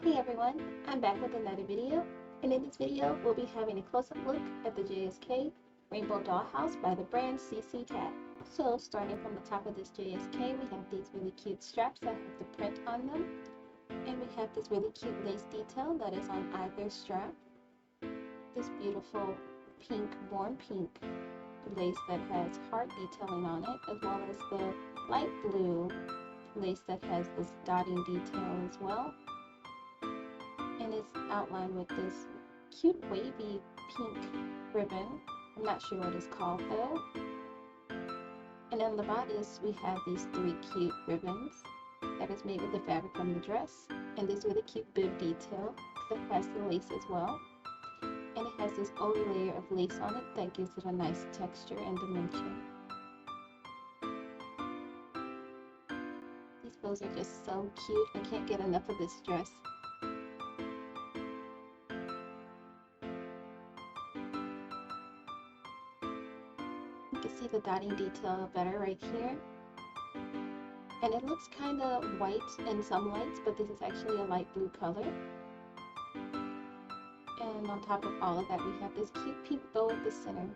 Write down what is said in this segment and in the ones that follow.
Hey everyone, I'm back with another video, and in this video we'll be having a close-up look at the JSK Rainbow Dollhouse by the brand CcCat. So starting from the top of this JSK, we have these really cute straps that have the print on them, and we have this really cute lace detail that is on either strap. This beautiful pink, warm pink lace that has heart detailing on it, as well as the light blue lace that has this dotting detail as well. And it's outlined with this cute wavy pink ribbon. I'm not sure what it's called though. And on the bodice we have these three cute ribbons that is made with the fabric from the dress, and this really cute bib detail that has the lace as well. And it has this over layer of lace on it that gives it a nice texture and dimension. These bows are just so cute. I can't get enough of this dress. You can see the dotting detail better right here, and it looks kind of white in some lights, but this is actually a light blue color. And on top of all of that, we have this cute pink bow at the center.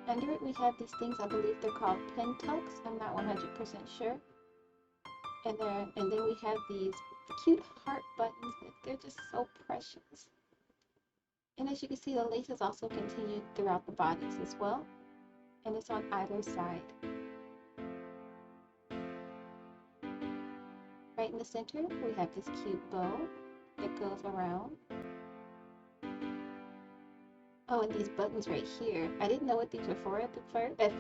Under it we have these things, I believe they're called pin tucks, I'm not 100% sure. And then we have these cute heart buttons. They're just so precious. And as you can see, the lace is also continued throughout the bodice as well, and it's on either side. Right in the center, we have this cute bow that goes around. Oh, and these buttons right here, I didn't know what these were for at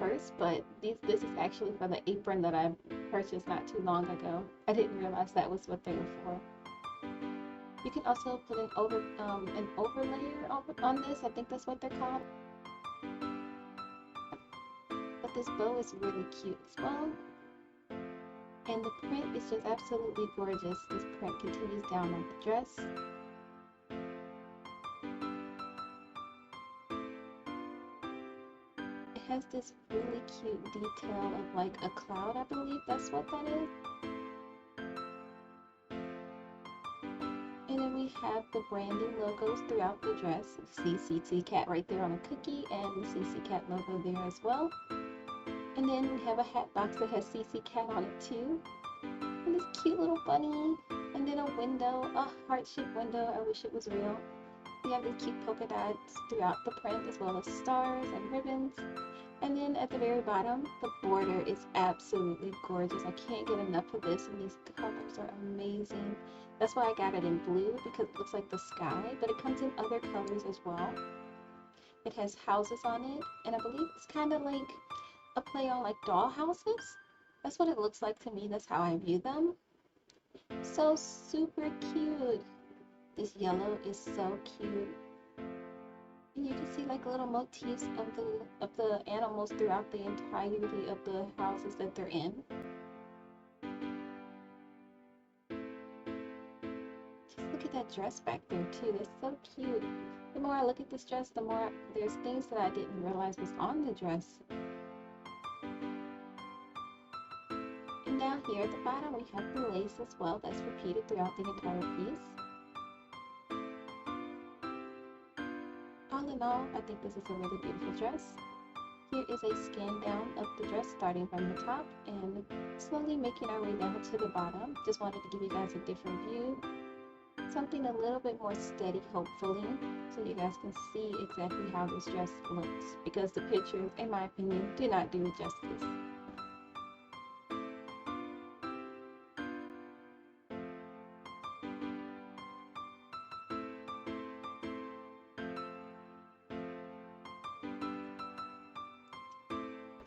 first, but this is actually for the apron that I purchased not too long ago. I didn't realize that was what they were for. You can also put an overlayer on this. I think that's what they're called. But this bow is really cute as well. And the print is just absolutely gorgeous. This print continues down on the dress. It has this really cute detail of like a cloud, I believe that's what that is. And then we have the branding logos throughout the dress. You see CcCat right there on a cookie, and the CcCat logo there as well. And then we have a hat box that has CcCat on it too. And this cute little bunny. And then a window, a heart-shaped window. I wish it was real. We have these cute polka dots throughout the print, as well as stars and ribbons. And then at the very bottom, the border is absolutely gorgeous. I can't get enough of this, and these colors are amazing. That's why I got it in blue, because it looks like the sky, but it comes in other colors as well. It has houses on it, and I believe it's kind of like a play on like doll houses. That's what it looks like to me. That's how I view them. So super cute. This yellow is so cute. And you can see like little motifs of the animals throughout the entirety of the houses that they're in. Look at that dress back there too. It's so cute. The more I look at this dress, the more there's things that I didn't realize was on the dress. And down here at the bottom we have the lace as well that's repeated throughout the entire piece. All in all, I think this is a really beautiful dress. Here is a scan down of the dress starting from the top and slowly making our way down to the bottom. Just wanted to give you guys a different view. Something a little bit more steady, hopefully, so you guys can see exactly how this dress looks, because the pictures, in my opinion, do not do it justice.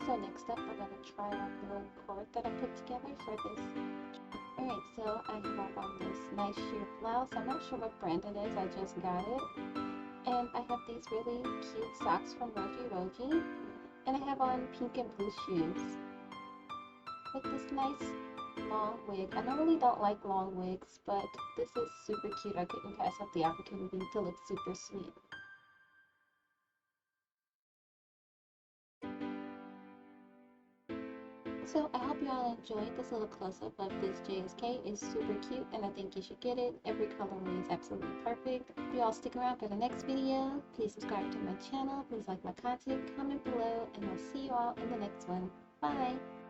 So next up, we're going to try on the little cord that I put together for this. Alright, so I have on this nice sheer blouse. I'm not sure what brand it is, I just got it. And I have these really cute socks from Roji, and I have on pink and blue shoes with this nice long wig. I normally don't like long wigs, but this is super cute. I couldn't pass up the opportunity to look super sweet. So I hope you all enjoyed this little close-up of this JSK. It's super cute and I think you should get it. Every colorway is absolutely perfect. If you all stick around for the next video, please subscribe to my channel, please like my content, comment below, and I'll see you all in the next one. Bye!